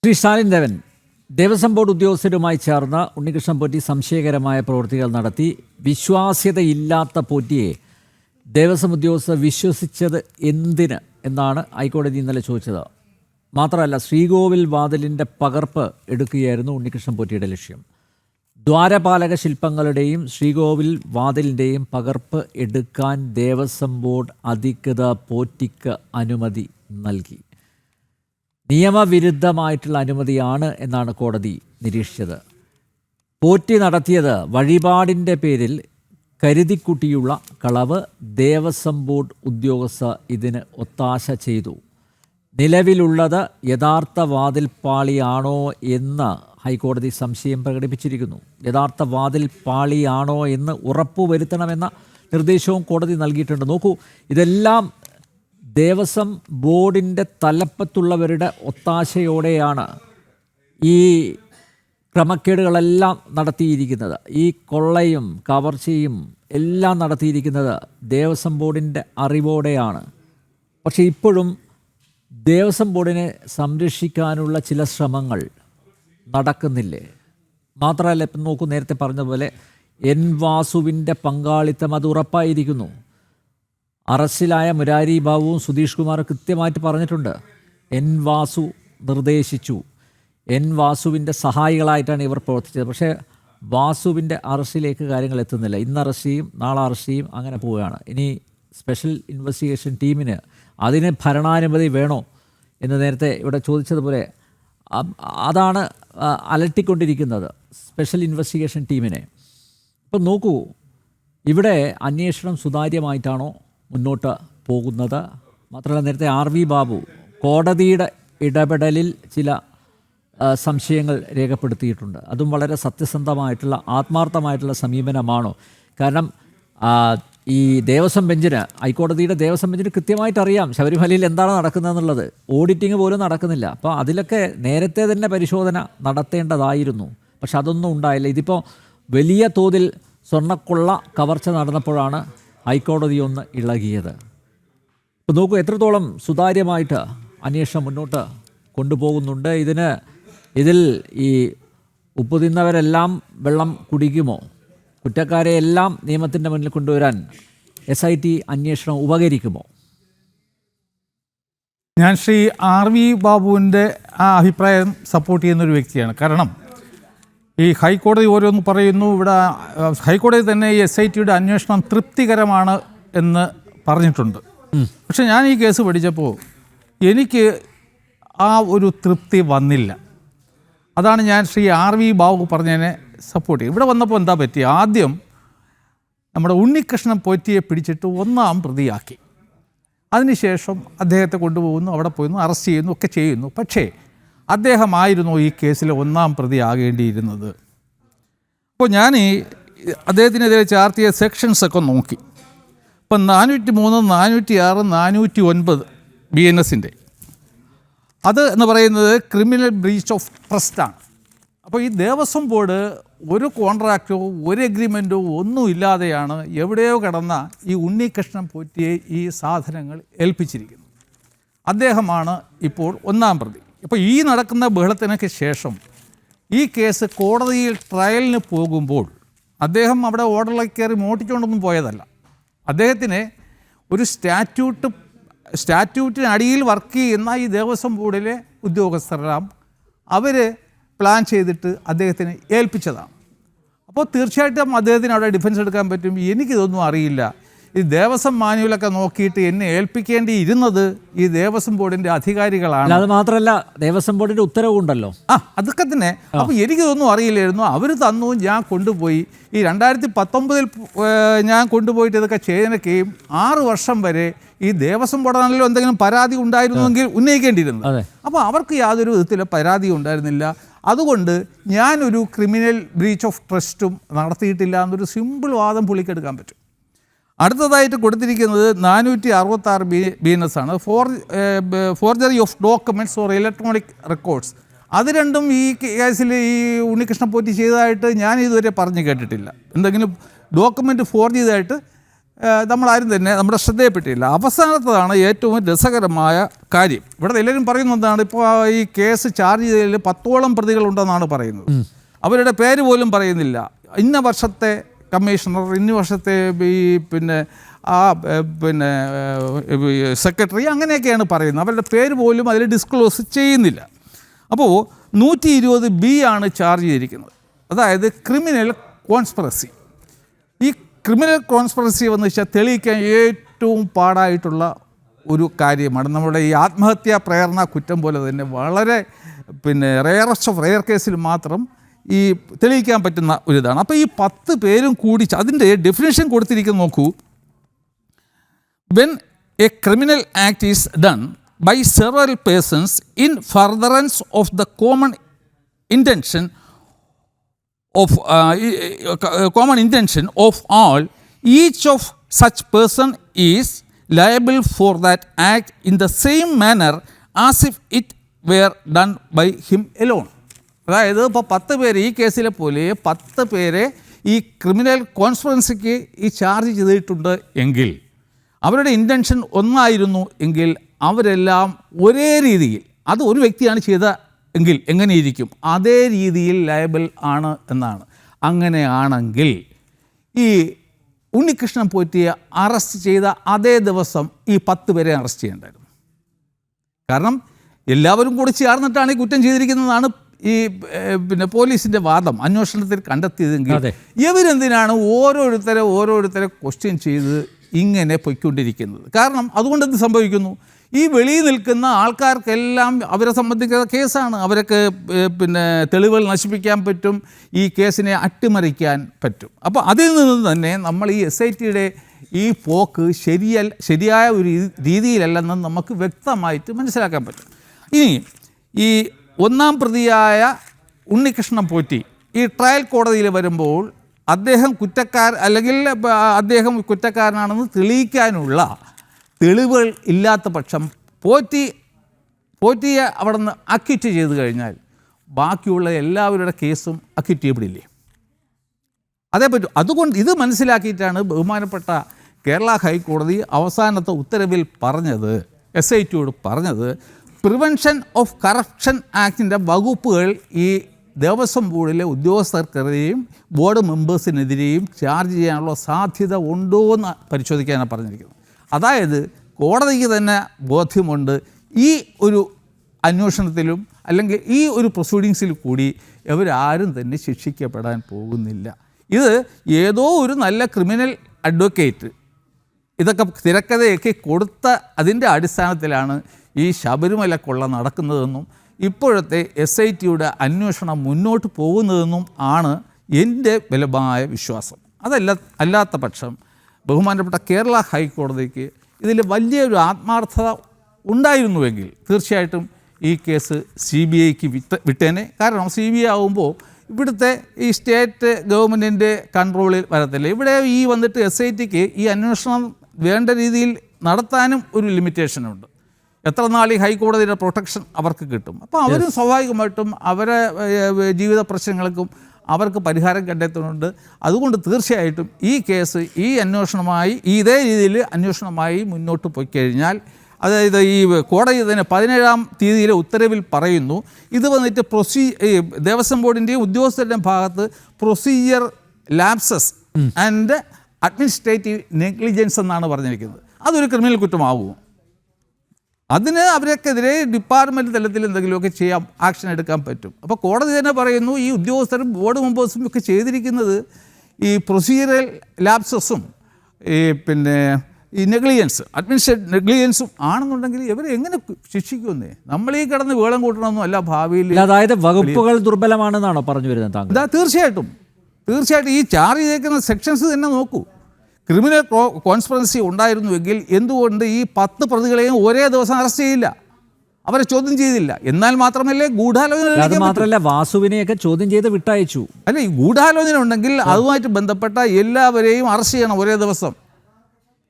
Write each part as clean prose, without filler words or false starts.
ശ്രീ സ്റ്റാലിൻ ദേവൻ, Devaswom board ഉദ്യോഗസ്ഥരുമായി ചേർന്ന് ഉണ്ണികൃഷ്ണൻ പോറ്റി സംശയകരമായ പ്രവൃത്തികൾ നടത്തി. വിശ്വാസ്യതയില്ലാത്ത പോറ്റിയെ ദേവസ്വം ഉദ്യോഗസ്ഥർ വിശ്വസിച്ചത് എന്തിന് എന്നാണ് ഹൈക്കോടതി ഇന്നലെ ചോദിച്ചത്. മാത്രമല്ല, ശ്രീകോവിൽ വാതിലിൻ്റെ പകർപ്പ് എടുക്കുകയായിരുന്നു ഉണ്ണികൃഷ്ണൻ പോറ്റിയുടെ ലക്ഷ്യം. ദ്വാരപാലക ശില്പങ്ങളുടെയും ശ്രീകോവിൽ വാതിലിൻ്റെയും പകർപ്പ് എടുക്കാൻ ദേവസ്വം ബോർഡ് അധികൃതർ പോറ്റിക്ക് അനുമതി നൽകി. നിയമവിരുദ്ധമായിട്ടുള്ള അനുമതിയാണ് എന്നാണ് കോടതി നിരീക്ഷിച്ചത്. പോറ്റി നടത്തിയത് വഴിപാടിൻ്റെ പേരിൽ കരുതിക്കുട്ടിയുള്ള കളവ്. ദേവസ്വം ബോർഡ് ഉദ്യോഗസ്ഥർ ഇതിന് ഒത്താശ ചെയ്തു. നിലവിലുള്ളത് യഥാർത്ഥ വാതിൽപ്പാളിയാണോ എന്ന് ഹൈക്കോടതി സംശയം പ്രകടിപ്പിച്ചിരിക്കുന്നു. യഥാർത്ഥ വാതിൽപ്പാളിയാണോ എന്ന് ഉറപ്പുവരുത്തണമെന്ന നിർദ്ദേശവും കോടതി നൽകിയിട്ടുണ്ട്. നോക്കൂ, ഇതെല്ലാം ദേവസ്വം ബോർഡിൻ്റെ തലപ്പത്തുള്ളവരുടെ ഒത്താശയോടെയാണ് ഈ ക്രമക്കേടുകളെല്ലാം നടത്തിയിരിക്കുന്നത്. ഈ കൊള്ളയും കവർച്ചയും എല്ലാം നടത്തിയിരിക്കുന്നത് ദേവസ്വം ബോർഡിൻ്റെ അറിവോടെയാണ്. പക്ഷേ ഇപ്പോഴും ദേവസ്വം ബോർഡിനെ സംരക്ഷിക്കാനുള്ള ചില ശ്രമങ്ങൾ നടക്കുന്നില്ലേ? മാത്രമല്ല, ഇപ്പം നോക്കൂ, നേരത്തെ പറഞ്ഞതുപോലെ എൻ വാസുവിൻ്റെ പങ്കാളിത്തം അത് ഉറപ്പായിരിക്കുന്നു. അറസ്റ്റിലായ മുരാരി ബാബുവും സുധീഷ് കുമാറും കൃത്യമായിട്ട് പറഞ്ഞിട്ടുണ്ട്. എൻ വാസു നിർദ്ദേശിച്ചു. എൻ വാസുവിൻ്റെ സഹായികളായിട്ടാണ് ഇവർ പ്രവർത്തിച്ചത്. പക്ഷേ വാസുവിൻ്റെ അറസ്റ്റിലേക്ക് കാര്യങ്ങൾ എത്തുന്നില്ല. ഇന്ന് അറസ്റ്റ് ചെയ്യും, നാളെ അറസ്റ്റ് ചെയ്യും, അങ്ങനെ പോവുകയാണ്. ഇനി സ്പെഷ്യൽ ഇൻവെസ്റ്റിഗേഷൻ ടീമിന് അതിന് ഭരണാനുമതി വേണോ എന്ന് നേരത്തെ ഇവിടെ ചോദിച്ചതുപോലെ അതാണ് അലട്ടിക്കൊണ്ടിരിക്കുന്നത് സ്പെഷ്യൽ ഇൻവെസ്റ്റിഗേഷൻ ടീമിനെ. ഇപ്പം നോക്കൂ, ഇവിടെ അന്വേഷണം സുതാര്യമായിട്ടാണോ മുന്നോട്ട് പോകുന്നത്? മാത്രമല്ല, നേരത്തെ RV ബാബു കോടതിയുടെ ഇടപെടലിൽ ചില സംശയങ്ങൾ രേഖപ്പെടുത്തിയിട്ടുണ്ട്. അതും വളരെ സത്യസന്ധമായിട്ടുള്ള ആത്മാർത്ഥമായിട്ടുള്ള സമീപനമാണോ? കാരണം ഈ ദേവസ്വം ബെഞ്ചിന്, ഹൈക്കോടതിയുടെ ദേവസ്വം ബെഞ്ചിന് കൃത്യമായിട്ട് അറിയാം ശബരിമലയിൽ എന്താണ് നടക്കുന്നതെന്നുള്ളത്. ഓഡിറ്റിംഗ് പോലും നടക്കുന്നില്ല. അപ്പോൾ അതിലൊക്കെ നേരത്തെ തന്നെ പരിശോധന നടത്തേണ്ടതായിരുന്നു. പക്ഷെ അതൊന്നും ഉണ്ടായില്ല. ഇതിപ്പോൾ വലിയ തോതിൽ സ്വർണ്ണക്കൊള്ള കവർച്ച നടന്നപ്പോഴാണ് ഹൈക്കോടതി ഒന്ന് ഇളകിയത്. ഇപ്പോൾ നോക്കൂ, എത്രത്തോളം സുതാര്യമായിട്ട് അന്വേഷണം മുന്നോട്ട് കൊണ്ടുപോകുന്നുണ്ട്. ഇതിൽ ഈ ഉപ്പ് തിന്നവരെല്ലാം വെള്ളം കുടിക്കുമോ? കുറ്റക്കാരെ എല്ലാം നിയമത്തിൻ്റെ മുന്നിൽ കൊണ്ടുവരാൻ SIT അന്വേഷണം ഉപകരിക്കുമോ? ഞാൻ ശ്രീ RV ബാബുവിൻ്റെ ആ അഭിപ്രായം സപ്പോർട്ട് ചെയ്യുന്നൊരു വ്യക്തിയാണ്. കാരണം ഈ ഹൈക്കോടതി ഓരോന്ന് പറയുന്നു. ഇവിടെ ഹൈക്കോടതി തന്നെ ഈ SITയുടെ അന്വേഷണം തൃപ്തികരമാണ് എന്ന് പറഞ്ഞിട്ടുണ്ട്. പക്ഷെ ഞാൻ ഈ കേസ് പഠിച്ചപ്പോൾ എനിക്ക് ആ ഒരു തൃപ്തി വന്നില്ല. അതാണ് ഞാൻ ശ്രീ RV ബാബു പറഞ്ഞതിനെ സപ്പോർട്ട് ചെയ്യും. ഇവിടെ വന്നപ്പോൾ എന്താ പറ്റി? ആദ്യം നമ്മുടെ ഉണ്ണികൃഷ്ണൻ പോറ്റിയെ പിടിച്ചിട്ട് 1-ാം പ്രതിയാക്കി. അതിനുശേഷം അദ്ദേഹത്തെ കൊണ്ടുപോകുന്നു, അവിടെ പോയിരുന്നു, അറസ്റ്റ് ചെയ്യുന്നു, ഒക്കെ ചെയ്യുന്നു. പക്ഷേ അദ്ദേഹമായിരുന്നു ഈ കേസിലെ 1-ാം പ്രതി ആകേണ്ടിയിരുന്നത്. അപ്പോൾ ഞാൻ അദ്ദേഹത്തിനെതിരെ ചാർത്തിയ സെക്ഷൻസൊക്കെ നോക്കി. ഇപ്പം 403, 406, 409 BNSൻ്റെ അത് എന്ന് പറയുന്നത് ക്രിമിനൽ ബ്രീച്ച് ഓഫ് ട്രസ്റ്റാണ്. അപ്പോൾ ഈ ദേവസ്വം ബോർഡ് ഒരു കോൺട്രാക്റ്റോ ഒരു എഗ്രിമെൻറ്റോ ഒന്നും ഇല്ലാതെയാണ് എവിടെയോ കിടന്ന ഈ ഉണ്ണികൃഷ്ണൻ പോറ്റിയെ ഈ സാധനങ്ങൾ ഏൽപ്പിച്ചിരിക്കുന്നത്. അദ്ദേഹമാണ് ഇപ്പോൾ 1-ാം പ്രതി. ഇപ്പോൾ ഈ നടക്കുന്ന ബഹളത്തിനൊക്കെ ശേഷം ഈ കേസ് കോടതിയിൽ ട്രയലിന് പോകുമ്പോൾ അദ്ദേഹം അവിടെ ഓർഡറിലേക്ക് കയറി മോട്ടിച്ചുകൊണ്ടൊന്നും പോയതല്ല. അദ്ദേഹത്തിന് ഒരു സ്റ്റാറ്റ്യൂട്ടിന് അടിയിൽ വർക്ക് ചെയ്യുന്ന ഈ ദേവസ്വം ബോർഡിലെ ഉദ്യോഗസ്ഥരെല്ലാം അവർ പ്ലാൻ ചെയ്തിട്ട് അദ്ദേഹത്തിന് ഏൽപ്പിച്ചതാണ്. അപ്പോൾ തീർച്ചയായിട്ടും അദ്ദേഹത്തിന് അവിടെ ഡിഫൻസ് എടുക്കാൻ പറ്റും. എനിക്കിതൊന്നും അറിയില്ല. ഈ ദേവസ്വം മാനുവലൊക്കെ നോക്കിയിട്ട് എന്നെ ഏൽപ്പിക്കേണ്ടിയിരുന്നത് ഈ ദേവസ്വം ബോർഡിൻ്റെ അധികാരികളാണ്. അത് മാത്രമല്ല, ദേവസ്വം ബോർഡിൻ്റെ ഉത്തരവുണ്ടല്ലോ. അതൊക്കെ തന്നെ. അപ്പോൾ എനിക്കിതൊന്നും അറിയില്ലായിരുന്നു. അവർ തന്നു, ഞാൻ കൊണ്ടുപോയി. ഈ 2019 ഞാൻ കൊണ്ടുപോയിട്ട് ഇതൊക്കെ ചെയ്തേക്കുകയും 6 വർഷം വരെ ഈ ദേവസ്വം ബോർഡിനാണല്ലോ എന്തെങ്കിലും പരാതി ഉണ്ടായിരുന്നുവെങ്കിൽ ഉന്നയിക്കേണ്ടിയിരുന്നത്. അപ്പോൾ അവർക്ക് യാതൊരു വിധത്തിലും പരാതി ഉണ്ടായിരുന്നില്ല. അതുകൊണ്ട് ഞാനൊരു ക്രിമിനൽ ബ്രീച്ച് ഓഫ് ട്രസ്റ്റും നടത്തിയിട്ടില്ല എന്നൊരു സിമ്പിൾ വാദം പുള്ളിക്കെടുക്കാൻ പറ്റും. അടുത്തതായിട്ട് കൊടുത്തിരിക്കുന്നത് 466 BNS ആണ്. Forgery of documents or electronic records. അത് രണ്ടും ഈ കേസിൽ ഈ ഉണ്ണികൃഷ്ണൻ പോറ്റി ചെയ്തതായിട്ട് ഞാൻ ഇതുവരെ പറഞ്ഞു കേട്ടിട്ടില്ല. എന്തെങ്കിലും ഡോക്യുമെൻ്റ് ഫോർജ് ചെയ്തതായിട്ട് നമ്മളാരും തന്നെ നമ്മുടെ ശ്രദ്ധയിൽപ്പെട്ടില്ല. അവസാനത്തതാണ് ഏറ്റവും രസകരമായ കാര്യം. ഇവിടെ എല്ലാവരും പറയുന്നതാണ്, ഇപ്പോൾ ഈ കേസ് ചാർജ് ചെയ്തതിൽ 10ഓളം പ്രതികളുണ്ടെന്നാണ് പറയുന്നത്. അവരുടെ പേര് പോലും പറയുന്നില്ല. ഇന്ന വർഷത്തെ കമ്മീഷണർ, ഇന്ന വർഷത്തെ ഈ പിന്നെ സെക്രട്ടറി, അങ്ങനെയൊക്കെയാണ് പറയുന്നത്. അവരുടെ പേര് പോലും അതിൽ ഡിസ്ക്ലോസ് ചെയ്യുന്നില്ല. അപ്പോൾ 120B ആണ് ചാർജ് ചെയ്തിരിക്കുന്നത്. അതായത് ക്രിമിനൽ കോൺസ്പിറസി. ഈ ക്രിമിനൽ കോൺസ്പിറസി എന്ന് വെച്ചാൽ തെളിയിക്കാൻ ഏറ്റവും പാടായിട്ടുള്ള ഒരു കാര്യമാണ്. നമ്മുടെ ഈ ആത്മഹത്യാ പ്രേരണ കുറ്റം പോലെ തന്നെ വളരെ റെയറസ്റ്റ് ഓഫ് റെയർ കേസിൽ മാത്രം ഈ തെളിയിക്കാൻ പറ്റുന്ന ഒരിതാണ്. അപ്പോൾ ഈ 10 പേരും കൂടി അതിൻ്റെ ഡെഫിനേഷൻ കൊടുത്തിരിക്കുന്നത് നോക്കൂ. When a criminal act is done by several persons in furtherance of the common intention of all, each of such person is liable for that act in the same manner as if it were done by him alone. അതായത് ഇപ്പോൾ 10 പേര് ഈ കേസിലെ പോലെ 10 പേരെ ഈ criminal കോൺസ്പിറൻസിക്ക് ഈ charge ചെയ്തിട്ടുണ്ട് എങ്കിൽ, അവരുടെ ഇൻറ്റൻഷൻ ഒന്നായിരുന്നു എങ്കിൽ, അവരെല്ലാം ഒരേ രീതിയിൽ, അത് ഒരു വ്യക്തിയാണ് ചെയ്ത എങ്കിൽ എങ്ങനെയിരിക്കും, അതേ രീതിയിൽ ലയബിൾ ആണ് എന്നാണ്. അങ്ങനെയാണെങ്കിൽ ഈ ഉണ്ണികൃഷ്ണൻ പോറ്റിയെ അറസ്റ്റ് ചെയ്ത അതേ ദിവസം ഈ 10 പേരെ അറസ്റ്റ് ചെയ്യേണ്ടായിരുന്നു. കാരണം എല്ലാവരും കൂടി ചേർന്നിട്ടാണ് ഈ കുറ്റം ചെയ്തിരിക്കുന്നതാണ് ഈ പോലീസിൻ്റെ വാദം അന്വേഷണത്തിൽ കണ്ടെത്തിയതെങ്കിൽ, ഇവരെന്തിനാണ് ഓരോരുത്തരെ ക്വസ്റ്റ്യൻ ചെയ്ത് ഇങ്ങനെ പൊയ്ക്കൊണ്ടിരിക്കുന്നത്? കാരണം അതുകൊണ്ട് എന്ത് സംഭവിക്കുന്നു, ഈ വെളിയിൽ നിൽക്കുന്ന ആൾക്കാർക്കെല്ലാം അവരെ സംബന്ധിക്കുന്ന കേസാണ്. അവർക്ക് തെളിവുകൾ നശിപ്പിക്കാൻ പറ്റും, ഈ കേസിനെ അട്ടിമറിക്കാൻ പറ്റും. അപ്പോൾ അതിൽ നിന്ന് തന്നെ നമ്മൾ ഈ SITയുടെ ഈ പോക്ക് ശരിയായ ഒരു രീതിയിലല്ലെന്ന് നമുക്ക് വ്യക്തമായിട്ട് മനസ്സിലാക്കാൻ പറ്റും. ഇനി ഈ 1-ാം പ്രതിയായ ഉണ്ണികൃഷ്ണൻ പോറ്റി ഈ ട്രയൽ കോടതിയിൽ വരുമ്പോൾ അദ്ദേഹം കുറ്റക്കാരനാണെന്ന് തെളിയിക്കാനുള്ള തെളിവുകൾ ഇല്ലാത്ത പക്ഷം പോറ്റിയെ അവിടെ നിന്ന് അക്വിറ്റ് ചെയ്ത് കഴിഞ്ഞാൽ ബാക്കിയുള്ള എല്ലാവരുടെ കേസും അക്വിറ്റ് ചെയ്യപ്പെടില്ലേ? അതേ പറ്റൂ. അതുകൊണ്ട് ഇത് മനസ്സിലാക്കിയിട്ടാണ് ബഹുമാനപ്പെട്ട കേരള ഹൈക്കോടതി അവസാനത്തെ ഉത്തരവിൽ പറഞ്ഞത്, SITയോട് പറഞ്ഞത്, പ്രിവെൻഷൻ ഓഫ് കറപ്ഷൻ ആക്ടിൻ്റെ വകുപ്പുകൾ ഈ ദേവസ്വം ബോർഡിലെ ഉദ്യോഗസ്ഥർക്കെതിരെയും ബോർഡ് മെമ്പേഴ്സിനെതിരെയും ചാർജ് ചെയ്യാനുള്ള സാധ്യത ഉണ്ടോ എന്ന് പരിശോധിക്കാനാണ് പറഞ്ഞിരിക്കുന്നത്. അതായത് കോടതിക്ക് തന്നെ ബോധ്യമുണ്ട് ഈ ഒരു അന്വേഷണത്തിലും അല്ലെങ്കിൽ ഈ ഒരു പ്രൊസീഡിങ്സിൽ കൂടി ഇവരാരും തന്നെ ശിക്ഷിക്കപ്പെടാൻ പോകുന്നില്ല. ഇത് ഏതോ ഒരു നല്ല ക്രിമിനൽ അഡ്വക്കേറ്റ് ഇതൊക്കെ തിരക്കഥയൊക്കെ കൊടുത്ത അതിൻ്റെ അടിസ്ഥാനത്തിലാണ് ഈ ശബരിമല കൊള്ള നടക്കുന്നതെന്നും ഇപ്പോഴത്തെ SITയുടെ അന്വേഷണം മുന്നോട്ട് പോകുന്നതെന്നും ആണ് എൻ്റെ ബലമായ വിശ്വാസം. അല്ലാത്ത പക്ഷം ബഹുമാനപ്പെട്ട കേരള ഹൈക്കോടതിക്ക് ഇതിൽ വലിയൊരു ആത്മാർത്ഥത ഉണ്ടായിരുന്നുവെങ്കിൽ തീർച്ചയായിട്ടും ഈ കേസ് CBIക്ക് വിട്ടേനെ. കാരണം CBI ആകുമ്പോൾ ഇവിടുത്തെ ഈ സ്റ്റേറ്റ് ഗവൺമെൻറ്റിൻ്റെ കൺട്രോളിൽ വരത്തില്ല. ഇവിടെ ഈ വന്നിട്ട് SITക്ക് ഈ അന്വേഷണം വേണ്ട രീതിയിൽ നടത്താനും ഒരു ലിമിറ്റേഷനുണ്ട്. എത്ര നാൾ ഈ ഹൈക്കോടതിയുടെ പ്രൊട്ടക്ഷൻ അവർക്ക് കിട്ടും? അപ്പോൾ അവരും സ്വാഭാവികമായിട്ടും അവരെ ജീവിത പ്രശ്നങ്ങൾക്കും അവർക്ക് പരിഹാരം കണ്ടെത്തുന്നുണ്ട്. അതുകൊണ്ട് തീർച്ചയായിട്ടും ഈ കേസ് ഈ അന്വേഷണമായി ഇതേ രീതിയിൽ അന്വേഷണമായി മുന്നോട്ട് പോയി കഴിഞ്ഞാൽ, അതായത് ഈ കോടതി തന്നെ 17-ാം തീയതിയിലെ ഉത്തരവിൽ പറയുന്നു, ഇത് വന്നിട്ട് ദേവസ്വം ബോർഡിൻ്റെയും ഉദ്യോഗസ്ഥരുടെയും ഭാഗത്ത് procedure lapses and administrative negligence എന്നാണ് പറഞ്ഞിരിക്കുന്നത്. അതൊരു ക്രിമിനൽ കുറ്റമാവുമോ? അതിന് അവർക്കെതിരെ ഡിപ്പാർട്ട്മെൻറ്റ് തലത്തിൽ എന്തെങ്കിലുമൊക്കെ ചെയ്യാം, ആക്ഷൻ എടുക്കാൻ പറ്റും. അപ്പോൾ കോടതി തന്നെ പറയുന്നു ഈ ഉദ്യോഗസ്ഥരും ബോർഡ് മെമ്പേഴ്സും ഒക്കെ ചെയ്തിരിക്കുന്നത് ഈ പ്രൊസീജിയറൽ ലാപ്സസും ഈ നെഗ്ലിജൻസ്, അഡ്മിനിസ്ട്രേറ്റീവ് നെഗ്ലിജൻസും ആണെന്നുണ്ടെങ്കിൽ ഇവരെ എങ്ങനെ ശിക്ഷിക്കുമെന്നേ? നമ്മൾ ഈ കിടന്ന് വേളം കൂട്ടണമെന്നും അല്ല ഭാവിയിൽ. അതായത് വകുപ്പുകൾ ദുർബലമാണെന്നാണോ പറഞ്ഞു വരുന്നത് താങ്കൾ? തീർച്ചയായിട്ടും ഈ ചാർജ് ചെയ്തേക്കുന്ന സെക്ഷൻസ് തന്നെ നോക്കൂ. ക്രിമിനൽ കോൺസ്പിറൻസി ഉണ്ടായിരുന്നുവെങ്കിൽ എന്തുകൊണ്ട് ഈ 10 പ്രതികളെയും ഒരേ ദിവസം അറസ്റ്റ് ചെയ്യില്ല? അവരെ ചോദ്യം ചെയ്തില്ല. എന്നാൽ മാത്രമല്ലേ ഗൂഢാലോചന. അത് മാത്രമല്ല, വാസുവിനെയൊക്കെ ചോദ്യം ചെയ്ത് വിട്ടയച്ചു. അല്ല, ഈ ഗൂഢാലോചന ഉണ്ടെങ്കിൽ അതുമായിട്ട് ബന്ധപ്പെട്ട എല്ലാവരെയും അറസ്റ്റ് ചെയ്യണം ഒരേ ദിവസം.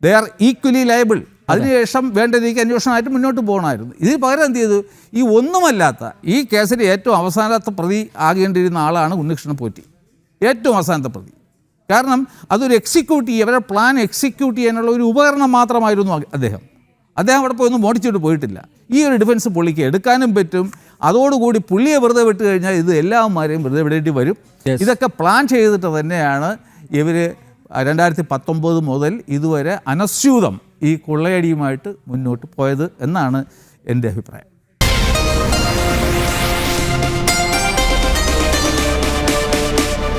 They are equally liable. അതിനുശേഷം വേണ്ട രീതിക്ക് അന്വേഷണമായിട്ട് മുന്നോട്ട് പോകണമായിരുന്നു. ഇതിന് പകരം എന്ത് ചെയ്തു? ഈ ഒന്നുമല്ലാത്ത ഈ കേസിലെ ഏറ്റവും അവസാനത്തെ പ്രതി ആകേണ്ടിയിരുന്ന ആളാണ് ഉണ്ണികൃഷ്ണൻ പോറ്റി. ഏറ്റവും അവസാനത്തെ പ്രതി. കാരണം അതൊരു അവരുടെ പ്ലാൻ എക്സിക്യൂട്ട് ചെയ്യാനുള്ള ഒരു ഉപകരണം മാത്രമായിരുന്നു അദ്ദേഹം അവിടെ പോയി ഒന്നും മോടിച്ചിട്ട് പോയിട്ടില്ല. ഈ ഒരു ഡിഫൻസ് പുള്ളിക്ക് എടുക്കാനും പറ്റും. അതോടുകൂടി പുള്ളിയെ വെറുതെ വിട്ട് കഴിഞ്ഞാൽ ഇത് എല്ലാവന്മാരെയും വെറുതെ വിടേണ്ടി വരും. ഇതൊക്കെ പ്ലാൻ ചെയ്തിട്ട് തന്നെയാണ് ഇവർ 2019 മുതൽ ഇതുവരെ അനസ്യൂതം ഈ കൊള്ളയടിയുമായിട്ട് മുന്നോട്ട് പോയത് എന്നാണ് എൻ്റെ അഭിപ്രായം.